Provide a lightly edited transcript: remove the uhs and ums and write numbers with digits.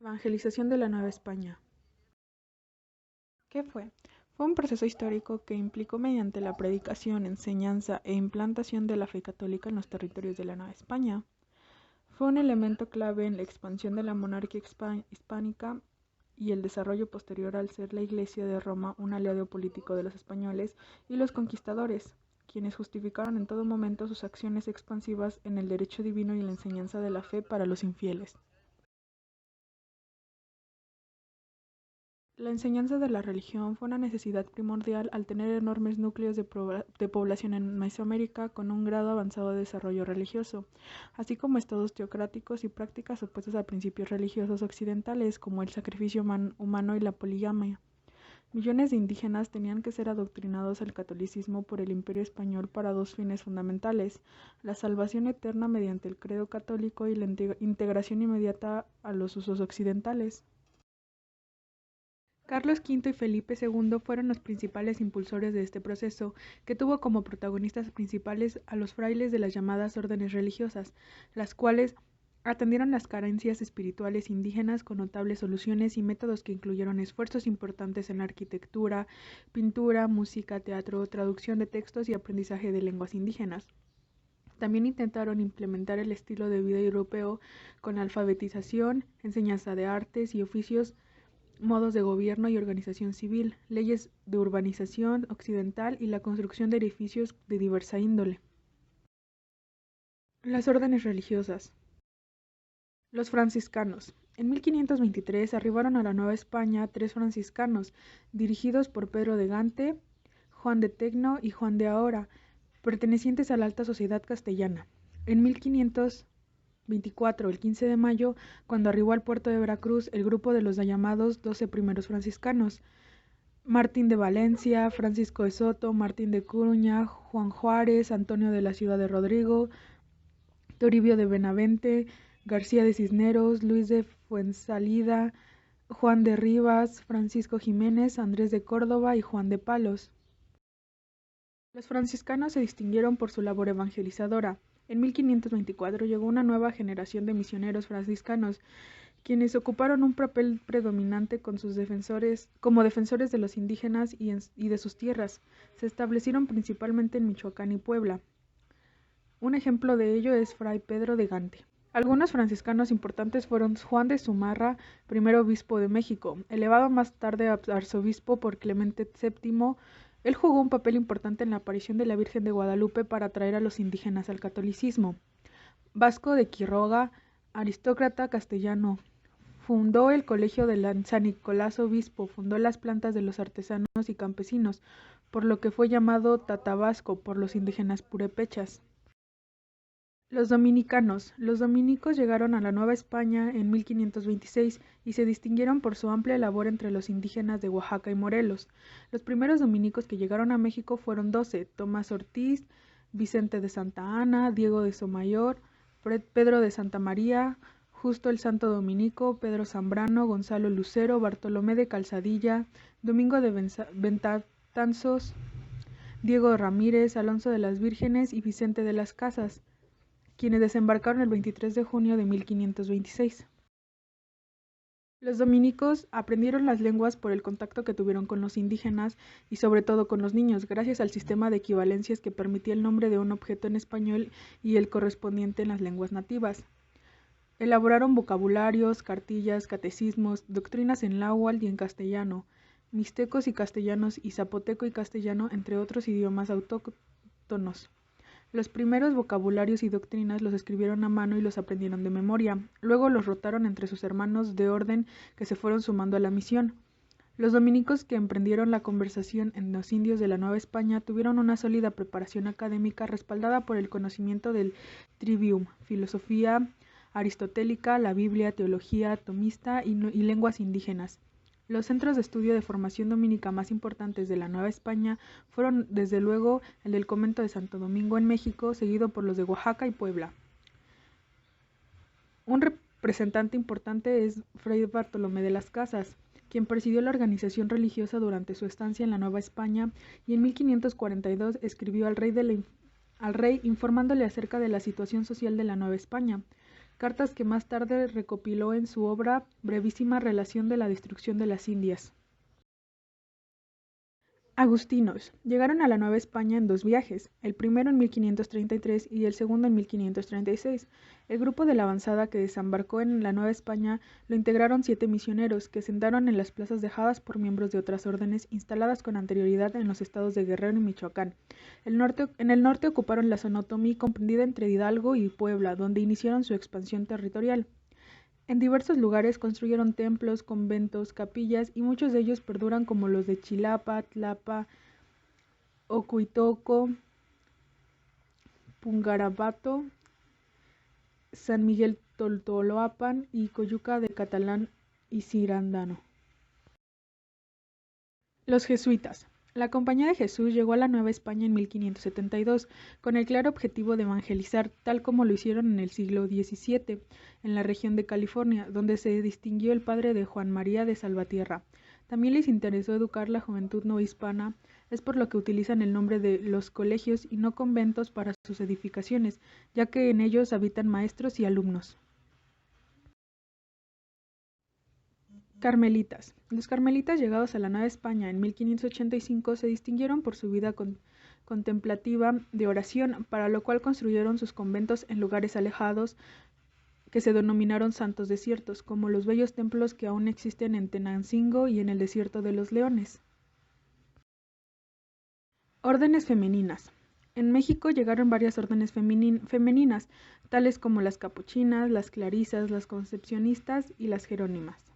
Evangelización de la Nueva España. ¿Qué fue? Fue un proceso histórico que implicó mediante la predicación, enseñanza e implantación de la fe católica en los territorios de la Nueva España. Fue un elemento clave en la expansión de la monarquía hispánica y el desarrollo posterior al ser la Iglesia de Roma un aliado político de los españoles y los conquistadores, quienes justificaron en todo momento sus acciones expansivas en el derecho divino y la enseñanza de la fe para los infieles. La enseñanza de la religión fue una necesidad primordial al tener enormes núcleos de población en Mesoamérica con un grado avanzado de desarrollo religioso, así como estados teocráticos y prácticas opuestas a principios religiosos occidentales como el sacrificio humano y la poligamia. Millones de indígenas tenían que ser adoctrinados al catolicismo por el Imperio español para dos fines fundamentales: la salvación eterna mediante el credo católico y la integración inmediata a los usos occidentales. Carlos V y Felipe II fueron los principales impulsores de este proceso, que tuvo como protagonistas principales a los frailes de las llamadas órdenes religiosas, las cuales atendieron las carencias espirituales indígenas con notables soluciones y métodos que incluyeron esfuerzos importantes en arquitectura, pintura, música, teatro, traducción de textos y aprendizaje de lenguas indígenas. También intentaron implementar el estilo de vida europeo con alfabetización, enseñanza de artes y oficios, modos de gobierno y organización civil, leyes de urbanización occidental y la construcción de edificios de diversa índole. Las órdenes religiosas. Los franciscanos. En 1523 arribaron a la Nueva España 3 franciscanos, dirigidos por Pedro de Gante, Juan de Tecno y Juan de Ahora, pertenecientes a la alta sociedad castellana. En 1524, el 15 de mayo, cuando arribó al puerto de Veracruz el grupo de los llamados 12 primeros franciscanos: Martín de Valencia, Francisco de Soto, Martín de Curuña, Juan Juárez, Antonio de la Ciudad de Rodrigo, Toribio de Benavente, García de Cisneros, Luis de Fuensalida, Juan de Rivas, Francisco Jiménez, Andrés de Córdoba y Juan de Palos. Los franciscanos se distinguieron por su labor evangelizadora. En 1524 llegó una nueva generación de misioneros franciscanos, quienes ocuparon un papel predominante como defensores de los indígenas y de sus tierras. Se establecieron principalmente en Michoacán y Puebla. Un ejemplo de ello es Fray Pedro de Gante. Algunos franciscanos importantes fueron Juan de Zumarra, primer obispo de México, elevado más tarde a arzobispo por Clemente VII. Él jugó un papel importante en la aparición de la Virgen de Guadalupe para atraer a los indígenas al catolicismo. Vasco de Quiroga, aristócrata castellano, fundó el colegio de San Nicolás Obispo, fundó las plantas de los artesanos y campesinos, por lo que fue llamado Tatabasco por los indígenas purépechas. Los dominicanos. Los dominicos llegaron a la Nueva España en 1526 y se distinguieron por su amplia labor entre los indígenas de Oaxaca y Morelos. Los primeros dominicos que llegaron a México fueron 12: Tomás Ortiz, Vicente de Santa Ana, Diego de Somayor, Pedro de Santa María, Justo el Santo Dominico, Pedro Zambrano, Gonzalo Lucero, Bartolomé de Calzadilla, Domingo de Betanzos, Diego Ramírez, Alonso de las Vírgenes y Vicente de las Casas, quienes desembarcaron el 23 de junio de 1526. Los dominicos aprendieron las lenguas por el contacto que tuvieron con los indígenas y sobre todo con los niños, gracias al sistema de equivalencias que permitía el nombre de un objeto en español y el correspondiente en las lenguas nativas. Elaboraron vocabularios, cartillas, catecismos, doctrinas en náhuatl y en castellano, mixtecos y castellanos y zapoteco y castellano, entre otros idiomas autóctonos. Los primeros vocabularios y doctrinas los escribieron a mano y los aprendieron de memoria. Luego los rotaron entre sus hermanos de orden que se fueron sumando a la misión. Los dominicos que emprendieron la conversación en los indios de la Nueva España tuvieron una sólida preparación académica respaldada por el conocimiento del trivium, filosofía aristotélica, la Biblia, teología tomista y lenguas indígenas. Los centros de estudio de formación dominica más importantes de la Nueva España fueron desde luego el del convento de Santo Domingo en México, seguido por los de Oaxaca y Puebla. Un representante importante es Fray Bartolomé de las Casas, quien presidió la organización religiosa durante su estancia en la Nueva España y en 1542 escribió al rey informándole acerca de la situación social de la Nueva España. cartas que más tarde recopiló en su obra Brevísima relación de la destrucción de las Indias. Agustinos llegaron a la Nueva España en dos viajes, el primero en 1533 y el segundo en 1536. El grupo de la avanzada que desembarcó en la Nueva España lo integraron 7 misioneros, que sentaron en las plazas dejadas por miembros de otras órdenes instaladas con anterioridad en los estados de Guerrero y Michoacán. En el norte ocuparon la zona otomí comprendida entre Hidalgo y Puebla, donde iniciaron su expansión territorial. En diversos lugares construyeron templos, conventos, capillas y muchos de ellos perduran como los de Chilapa, Tlapa, Ocuitoco, Pungarabato, San Miguel Toltoloapan y Coyuca de Catalán y Cirandano. Los jesuitas. La Compañía de Jesús llegó a la Nueva España en 1572, con el claro objetivo de evangelizar, tal como lo hicieron en el siglo XVII, en la región de California, donde se distinguió el padre de Juan María de Salvatierra. También les interesó educar la juventud no hispana, es por lo que utilizan el nombre de los colegios y no conventos para sus edificaciones, ya que en ellos habitan maestros y alumnos. Carmelitas. Los carmelitas llegados a la Nueva España en 1585 se distinguieron por su vida contemplativa de oración, para lo cual construyeron sus conventos en lugares alejados que se denominaron santos desiertos, como los bellos templos que aún existen en Tenancingo y en el desierto de los Leones. Órdenes femeninas. En México llegaron varias órdenes femeninas, tales como las capuchinas, las clarisas, las concepcionistas y las jerónimas.